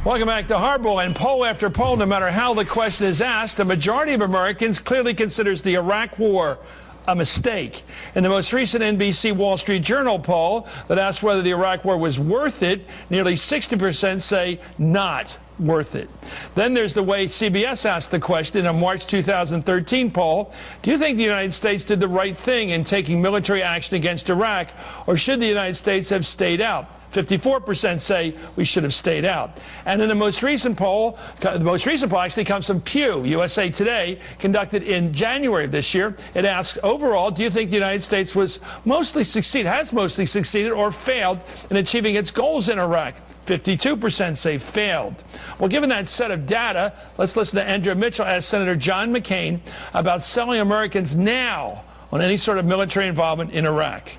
Welcome back to Hardball. And poll after poll, no matter how the question is asked, a majority of Americans clearly considers the Iraq War a mistake. In the most recent NBC Wall Street Journal poll that asked whether the Iraq War was worth it, nearly 60% say not worth it. Then there's the way CBS asked the question in a March 2013 poll. Do you think the United States did the right thing in taking military action against Iraq, or should the United States have stayed out? 54% say we should have stayed out. And in the most recent poll actually comes from Pew, USA Today, conducted in January of this year. It asks, overall, do you think the United States has mostly succeeded or failed in achieving its goals in Iraq? 52% say failed. Well, given that set of data, let's listen to Andrea Mitchell ask Senator John McCain about selling Americans now on any sort of military involvement in Iraq.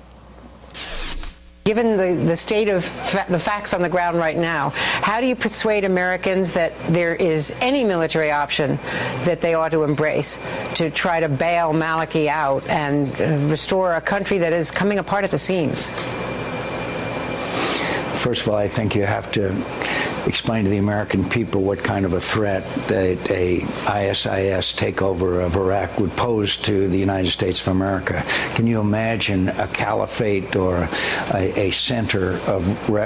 Given the state of the facts on the ground right now, how do you persuade Americans that there is any military option that they ought to embrace to try to bail Maliki out and restore a country that is coming apart at the seams? First of all, I think you have to explain to the American people what kind of a threat that a ISIS takeover of Iraq would pose to the United States of America. Can you imagine a caliphate or a center of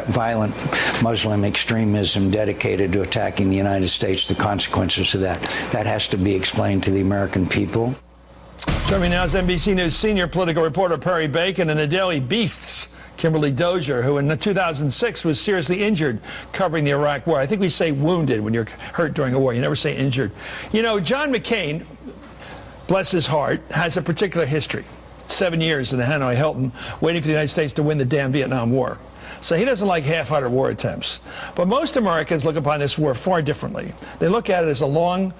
violent Muslim extremism dedicated to attacking the United States, the consequences of that? That has to be explained to the American people. Joining me now is NBC News senior political reporter Perry Bacon and the Daily Beast's Kimberly Dozier, who in 2006 was seriously injured covering the Iraq War. I think we say wounded when you're hurt during a war. You never say injured. You know, John McCain, bless his heart, has a particular history. 7 years in the Hanoi Hilton, waiting for the United States to win the damn Vietnam War. So he doesn't like half-hearted war attempts. But most Americans look upon this war far differently. They look at it as a long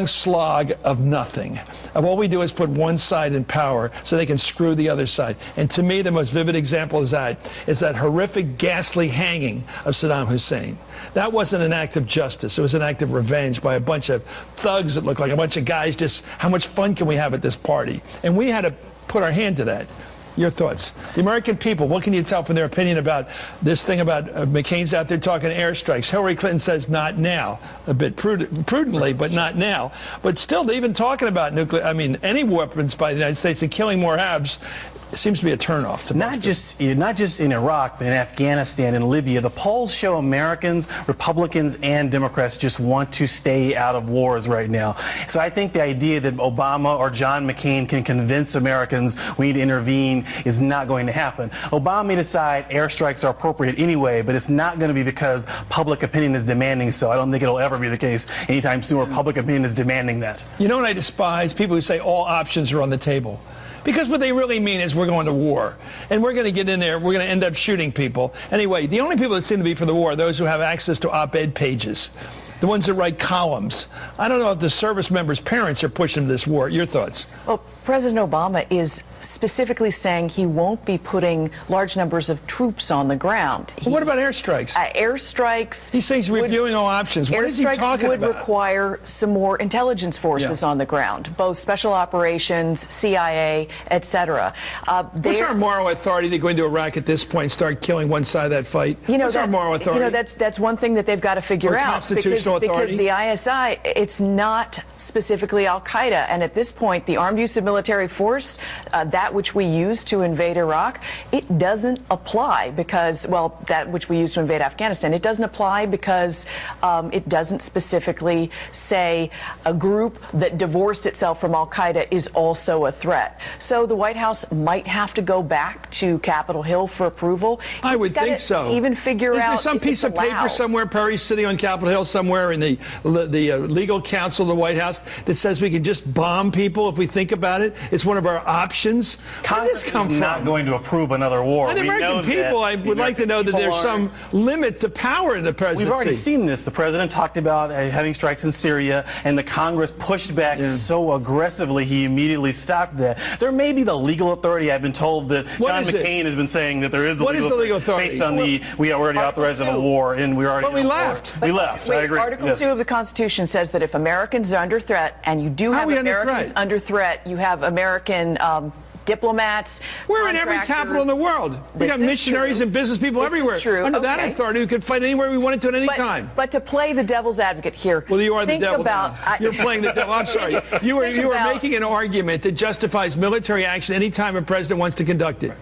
slog of nothing. Of all we do is put one side in power so they can screw the other side. And to me, the most vivid example is that horrific, ghastly hanging of Saddam Hussein. That wasn't an act of justice. It was an act of revenge by a bunch of thugs that looked like a bunch of guys just, how much fun can we have at this party? And we had to put our hand to that. Your thoughts? The American people, what can you tell from their opinion about this thing about McCain's out there talking airstrikes? Hillary Clinton says not now, a bit prudently, but not now. But still, even talking about any weapons by the United States and killing more Arabs seems to be a turnoff to not just in Iraq, but in Afghanistan and Libya. The polls show Americans, Republicans, and Democrats just want to stay out of wars right now. So I think the idea that Obama or John McCain can convince Americans we need to intervene is not going to happen. Obama may decide airstrikes are appropriate anyway, but it's not going to be because public opinion is demanding so. I don't think it'll ever be the case anytime soon where public opinion is demanding that. You know what I despise? People who say all options are on the table. Because what they really mean is we're going to war. And we're going to get in there, we're going to end up shooting people. Anyway, the only people that seem to be for the war are those who have access to op-ed pages. The ones that write columns. I don't know if the service members' parents are pushing this war. Your thoughts? Well, President Obama is specifically saying he won't be putting large numbers of troops on the ground. Well, what about airstrikes? Airstrikes. He says he's reviewing all options. What is he talking about? Airstrikes would require some more intelligence forces on the ground, both special operations, CIA, etc. What's our moral authority to go into Iraq at this point and start killing one side of that fight? What's our moral authority? You know, that's one thing that they've got to figure out. Constitutional authority? Because the ISI, it's not specifically al-Qaeda, and at this point, the armed use of military force, that which we use to invade Iraq, it doesn't apply because, well, that which we use to invade Afghanistan, it doesn't apply because it doesn't specifically say a group that divorced itself from al-Qaeda is also a threat. So the White House might have to go back to Capitol Hill for approval. I would think so. Even figure out. Is there some piece of paper somewhere, Perry, sitting on Capitol Hill somewhere in the legal counsel of the White House that says we can just bomb people if we think about it? It's one of our options. Congress is not going to approve another war. And the American people, I would like to know that there's some limit to power in the presidency. We've already seen this. The president talked about having strikes in Syria, and the Congress pushed back so aggressively he immediately stopped that. There may be the legal authority. I've been told that John McCain has been saying that there is the legal authority based on we already authorized a war, and we already. But we left. We left. Wait, I agree. Article 2 of the Constitution says that if Americans are under threat, and you do have Americans under threat, you have American diplomats. We're in every capital in the world. We got missionaries and business people everywhere. Under that authority, we could fight anywhere we wanted to at any time. But to play the devil's advocate here, well, you are the devil. You're playing the devil. I'm sorry. You are making an argument that justifies military action any time a president wants to conduct it.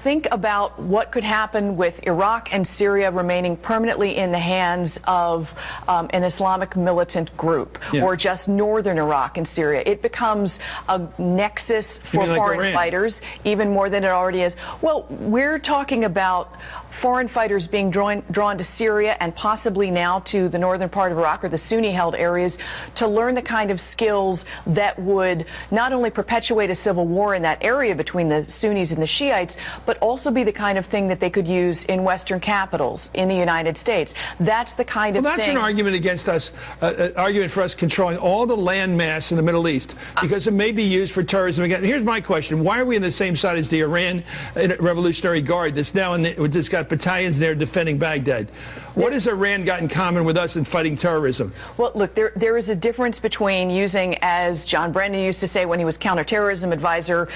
Think about what could happen with Iraq and Syria remaining permanently in the hands of an Islamic militant group, or just northern Iraq and Syria. It becomes a nexus for foreign fighters, even more than it already is. Well, we're talking about foreign fighters being drawn to Syria and possibly now to the northern part of Iraq or the Sunni-held areas to learn the kind of skills that would not only perpetuate a civil war in that area between the Sunnis and the Shiites, but also be the kind of thing that they could use in Western capitals in the United States. That's the kind of thing. That's an argument against us, an argument for us controlling all the land mass in the Middle East, because it may be used for terrorism. Again, here's my question. Why are we on the same side as the Iran Revolutionary Guard that's now just got battalions there defending Baghdad? What has Iran got in common with us in fighting terrorism? Well, look, there is a difference between using, as John Brennan used to say when he was counterterrorism advisor,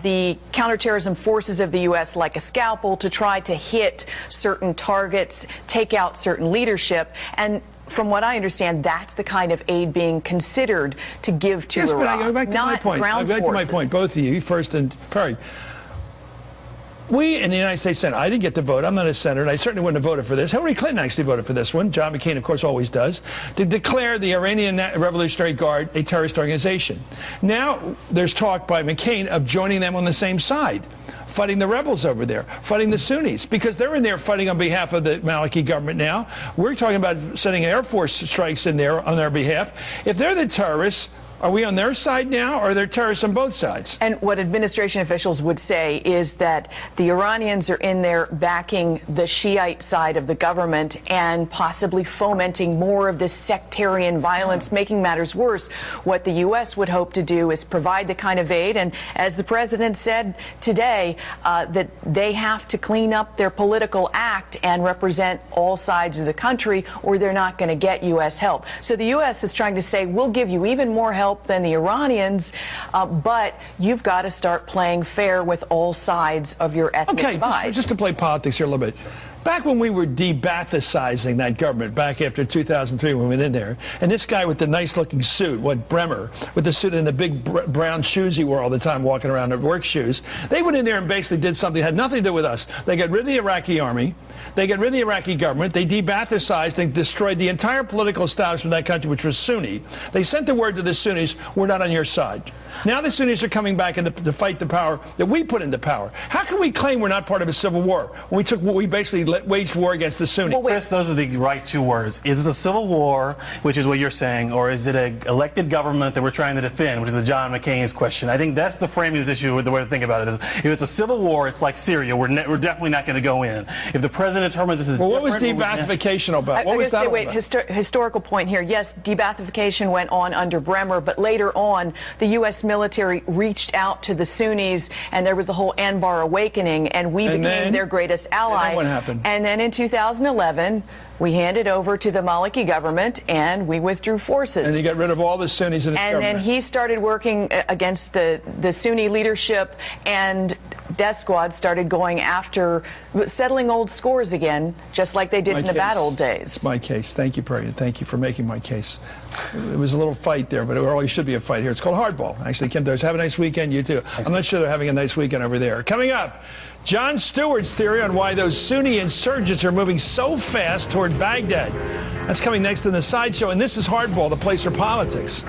the counterterrorism forces of the U.S. like a scalpel to try to hit certain targets, take out certain leadership, and from what I understand, that's the kind of aid being considered to give to Iraq. But I go back to my point. I go back to my point, both of you, first and Perry. We in the United States Senate, I didn't get to vote. I'm not a senator, and I certainly wouldn't have voted for this. Hillary Clinton actually voted for this one. John McCain, of course, always does, to declare the Iranian Revolutionary Guard a terrorist organization. Now there's talk by McCain of joining them on the same side, fighting the rebels over there, fighting the Sunnis, because they're in there fighting on behalf of the Maliki government now. We're talking about sending Air Force strikes in there on their behalf. If they're the terrorists, are we on their side now, or are there terrorists on both sides? And what administration officials would say is that the Iranians are in there backing the Shiite side of the government and possibly fomenting more of this sectarian violence, making matters worse. What the U.S. would hope to do is provide the kind of aid, and as the president said today, that they have to clean up their political act and represent all sides of the country, or they're not going to get U.S. help. So the U.S. is trying to say, we'll give you even more help than the Iranians, but you've got to start playing fair with all sides of your ethnic divide. Just to play politics here a little bit. Back when we were de-Baathicizing that government, back after 2003 when we went in there, and this guy with the nice-looking suit, Bremer, with the suit and the big brown shoes he wore all the time, walking around in work shoes, they went in there and basically did something that had nothing to do with us. They got rid of the Iraqi army. They got rid of the Iraqi government. They de-Baathicized and destroyed the entire political establishment of that country, which was Sunni. They sent the word to the Sunnis, we're not on your side. Now the Sunnis are coming back to fight the power that we put into power. How can we claim we're not part of a civil war when we basically waged war against the Sunnis? Well, Chris, those are the right two words. Is it a civil war, which is what you're saying, or is it an elected government that we're trying to defend, which is a John McCain's question? I think that's the framing of this issue. The way to think about it is, if it's a civil war, it's like Syria. We're definitely not going to go in. If the president determines this is different, what was de-Baathification about? What was that about? Historical point here. Yes, de-Baathification went on under Bremer, but later on, the U.S. military reached out to the Sunnis, and there was the whole Anbar awakening, and we became their greatest ally. And then what happened? And then in 2011, we handed over to the Maliki government, and we withdrew forces. And he got rid of all the Sunnis in his government. And then he started working against the Sunni leadership, and Death Squad started going after settling old scores again, just like they did in the bad old days. It's my case. Thank you, Perry. Thank you for making my case. It was a little fight there, but it always should be a fight here. It's called Hardball. Actually, Kim does. Have a nice weekend. You too. I'm not sure they're having a nice weekend over there. Coming up, Jon Stewart's theory on why those Sunni insurgents are moving so fast toward Baghdad. That's coming next in the Sideshow, and this is Hardball, the place for politics.